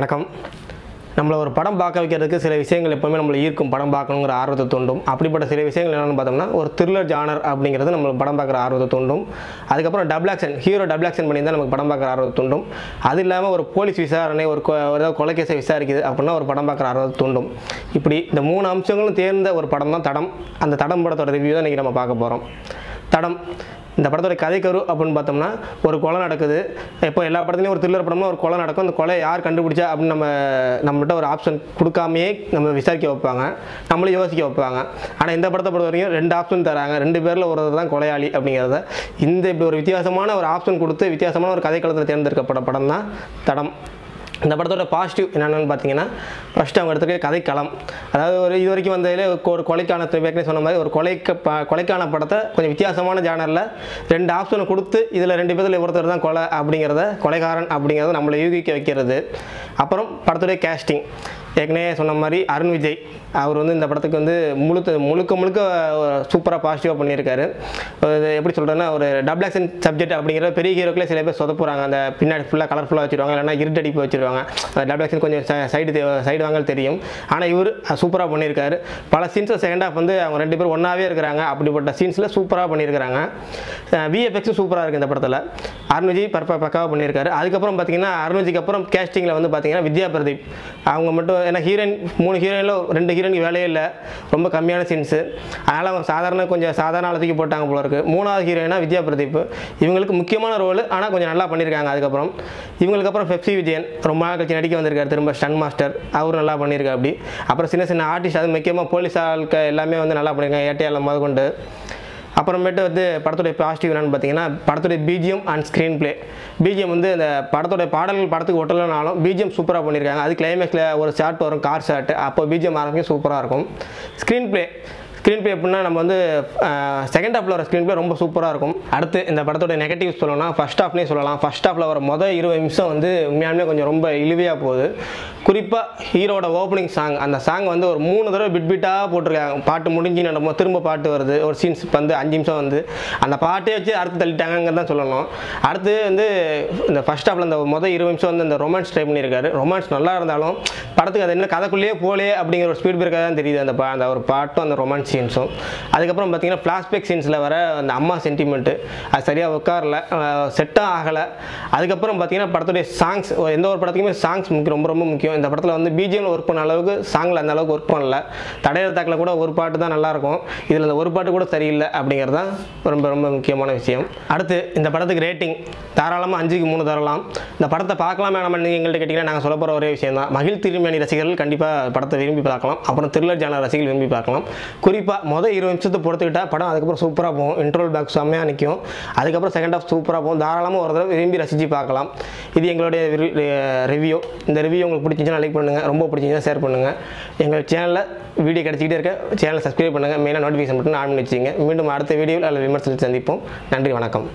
வணக்கம். நம்மள ஒரு படம் பார்க்க வைக்கிறதுக்கு சில விஷயங்கள் எப்பவுமே நம்மள ஈர்க்கும், படம் பார்க்கணுங்கிற ஆர்வத்தை தூண்டும். அப்படிப்பட்ட சில விஷயங்கள் என்னென்னு பார்த்தோம்னா, ஒரு த்ரில்லர் ஜானர் அப்படிங்கிறது நம்ம படம் பார்க்குற ஆர்வத்தை தூண்டும். அதுக்கப்புறம் double action, hero double action பண்ணி தான் நமக்கு படம் பார்க்குற ஆர்வத்தை தூண்டும். அது இல்லாமல் ஒரு போலீஸ் விசாரணை, ஏதாவது கொலைக்கேசை விசாரிக்குது அப்படின்னா ஒரு படம் பார்க்குற ஆர்வத்தை தூண்டும். இப்படி இந்த 3 அம்சங்களும் தேர்ந்த ஒரு படம் தான் தடம். அந்த தடம் படத்தோட ரிவ்யூ தான் இன்றைக்கி நம்ம பார்க்க போகிறோம். தடம் இந்த படத்தோட கதைக்கரு அப்படின்னு பார்த்தோம்னா, ஒரு கொலை நடக்குது. இப்போ எல்லா படத்துலையும் ஒரு த்ரில்லர் படம்னா ஒரு கொலை நடக்கும். அந்த கொலை யார் கண்டுபிடிச்சா அப்படின்னு நம்மகிட்ட ஒரு ஆப்ஷன் கொடுக்காமையே நம்ம விசாரிக்க வைப்பாங்க, நம்மளும் யோசிக்க வைப்பாங்க. ஆனால் இந்த படத்தை பொறுத்த வரைக்கும் 2 ஆப்ஷன் தராங்க. 2 பேரில் ஒருத்தர் தான் கொலையாளி அப்படிங்கிறத இப்படி ஒரு வித்தியாசமான ஒரு ஆப்ஷன் கொடுத்து வித்தியாசமான ஒரு கதைக்களத்தில் தேர்ந்தெடுக்கப்பட்ட படம் தான் தடம். இந்த படத்தோட பாசிட்டிவ் என்னென்னு பார்த்தீங்கன்னா, ஃபஸ்ட்டு அவங்க எடுத்துக்க கதைக்களம். அதாவது இது வரைக்கும் வந்ததில் ஒரு கொலைக்கான ஏற்கனவே சொன்ன மாதிரி ஒரு கொலைக்கான படத்தை கொஞ்சம் வித்தியாசமான ஜானரில் 2 ஆப்ஷனை கொடுத்து இதில் 2 பேரில் ஒருத்தர் தான் கொலை அப்படிங்கிறத, கொலைகாரன் அப்படிங்கிறத நம்மளை யூகிக்க வைக்கிறது. அப்புறம் படத்துடைய கேஸ்டிங் ஏற்கனவே சொன்ன மாதிரி அருண் விஜய் அவர் இந்த படத்துக்கு முழுக்க சூப்பராக பாசிட்டிவாக பண்ணியிருக்காரு. எப்படி சொல்கிறேன்னா, ஒரு டபுள் ஆக்ஷன் சப்ஜெக்ட் அப்படிங்கிற பெரிய ஹீரோக்களே சில பேர் சொதப்புறாங்க. அந்த பின்னாடி ஃபுல்லாக கலர்ஃபுல்லாக வச்சுருவாங்க, இல்லைனா இருட்டடிப்பு வச்சுருவாங்க. டபுள் ஆக்ஷன் கொஞ்சம் சைடு வாங்கல் தெரியும். ஆனால் இவர் சூப்பராக பண்ணியிருக்காரு. பல சீன்ஸில் செகண்ட் ஹாஃப் அவங்க 2 பேரும் ஒன்றாவே இருக்கிறாங்க. அப்படிப்பட்ட சீன்ஸில் சூப்பராக பண்ணியிருக்கிறாங்க. விஎஃப்எக்ஸும் சூப்பராக இருக்குது இந்த படத்தில். அருண் விஜய் பக்காவாக பண்ணியிருக்காரு. அதுக்கப்புறம் பார்த்தீங்கன்னா, அருண் விஜய்க்கு அப்புறம் கேஸ்டிங்கில் பார்த்தீங்கன்னா வித்யா பிரதீப் அவங்க மட்டும், ஏன்னா ஹீரோயின் 3 ஹீரோயினில் 2 ஹீரோயினுக்கு வேலையே இல்லை, ரொம்ப கம்மியான சீன்ஸு. அதனால் அவங்க கொஞ்சம் சாதாரண அளவுக்கு போட்டாங்க போல இருக்குது. 3வது ஹீரோயினா வித்யா பிரதீப், இவங்களுக்கு முக்கியமான ரோல், ஆனால் கொஞ்சம் நல்லா பண்ணியிருக்காங்க. அதுக்கப்புறம் இவங்களுக்கு அப்புறம் பெப்சி விஜயன் ரொம்ப நாள் கழிச்சு நடிக்க வந்திருக்காரு, திரும்ப ஸ்டன் மாஸ்டர், அவர் நல்லா பண்ணியிருக்காரு. அப்படி அப்புறம் சின்ன ஆர்டிஸ்ட், அது முக்கியமாக போலீஸ் ஆளுக்கு எல்லாமே நல்லா பண்ணியிருக்காங்க, ஏட்டையால் முதற்கொண்டு. அப்புறமேட்டு படத்துடைய பாசிட்டிவ் என்னென்னு பார்த்தீங்கன்னா, படத்துடைய BGM and screen play. BGM இந்த படத்தோடைய பாடல்கள் படத்துக்கு ஒட்டலைனாலும் பிஜிஎம் சூப்பராக பண்ணியிருக்காங்க. அது கிளைமேக்ஸில் ஒரு ஷாட் வரும், கார் ஷாட்டு, அப்போ பிஜிஎம் ஆரம்பிக்கும் சூப்பராக இருக்கும். ஸ்க்ரீன் பிளே எப்படின்னா, நம்ம செகண்ட் ஹாஃபில் வர ஸ்க்ரீன் பிளே ரொம்ப சூப்பராக இருக்கும். அடுத்து இந்த படத்தோட நெகட்டிவ் சொல்லணும்னா, ஃபஸ்ட் ஹாஃப்லேயே சொல்லலாம். ஃபஸ்ட் ஹாஃபில் வர மொதல் 20 நிமிஷம் உண்மையாலுமே கொஞ்சம் ரொம்ப இழிவையாக போகுது. குறிப்பாக ஹீரோட ஓப்பனிங் சாங், அந்த சாங் ஒரு 3 தடவை பிட்டாக போட்டிருக்காங்க. பாட்டு முடிஞ்சு நடக்கும், திரும்ப பாட்டு வருது. ஒரு சீன்ஸ் 5 நிமிஷம் அந்த பாட்டே வச்சு அடுத்து தள்ளிட்டாங்கன்னு தான் சொல்லணும். அடுத்து இந்த ஃபஸ்ட் ஹாஃபில் இந்த மொதல் 20 நிமிஷம் இந்த ரொமான்ஸ் ட்ரை பண்ணியிருக்காரு. ரொமான்ஸ் நல்லா இருந்தாலும் படத்துக்கு அது என்ன கதைக்குள்ளேயே போலே அப்படிங்கிற ஒரு ஸ்பீட் பிரேக்காக தான் தெரியுது அந்த ஒரு பாட்டும் அந்த ரொமான்ஸ் சீன்ஸும். அதுக்கப்புறம் பார்த்தீங்கன்னா, ஃப்ளாஷ்பேக் சீன்ஸில் வர அந்த அம்மா சென்டிமெண்ட்டு அது சரியாக உட்காரல, செட்டாக ஆகலை. அதுக்கப்புறம் பார்த்தீங்கன்னா, படத்துடைய சாங்ஸ், எந்த ஒரு படத்துக்குமே சாங்ஸ் ரொம்ப ரொம்ப முக்கியம். இந்த படத்தில் பிஜிஎம்ல ஒர்க் பண்ண அளவுக்கு சாங்கில் அந்த அளவுக்கு ஒர்க் பண்ணல. தடையர் தாக்கில் கூட ஒரு பாட்டு தான் நல்லாயிருக்கும், இதில் அந்த ஒரு பாட்டு கூட சரியில்லை அப்படிங்கிறது தான் ரொம்ப ரொம்ப முக்கியமான விஷயம். அடுத்து இந்த படத்துக்கு ரேட்டிங் தாராளமாக 5க்கு 3 தரலாம். இந்த படத்தை பார்க்கலாம் வேணாம் நீங்கள் எங்கள்கிட்ட கேட்டிங்கன்னா நாங்கள் சொல்ல போகிற ஒரே விஷயம் தான், மகிழ் திருமேனி ரசிகர்கள் கண்டிப்பாக படத்தை விரும்பி பார்க்கலாம். அப்புறம் த்ரில்லர் ஜானர் ரசிகர்கள் விரும்பி பார்க்கலாம். குறிப்பாக மொதல் 20 நிமிஷத்தை பொறுத்துக்கிட்டால் படம் அதுக்கப்புறம் சூப்பராக போகும். இன்ட்ரோல் பேக் செம்மையாக நிற்கும். அதுக்கப்புறம் செகண்ட் ஹாஃப் சூப்பராக போகும். தாராளமாக ஒரு தடவை விரும்பி ரசித்து பார்க்கலாம். இது எங்களுடைய ரிவ்யூ. இந்த ரிவ்யூ உங்களுக்கு பிடிச்சிருந்துச்சுன்னா லைக் பண்ணுங்கள், ரொம்ப பிடிச்சிருந்துச்சுன்னா ஷேர் பண்ணுங்கள். எங்கள் சேனலில் வீடியோ கிடச்சிக்கிட்டே இருக்க சேனலை சப்ஸ்கிரைப் பண்ணுங்கள். மெயினாக நோட்டிஃபிகேஷன் மட்டும் ஆன் பண்ணி வச்சுங்க. மீண்டும் அடுத்த வீடியோவில் அல்லது விமர்சனத்தில் சந்திப்போம். நன்றி, வணக்கம்.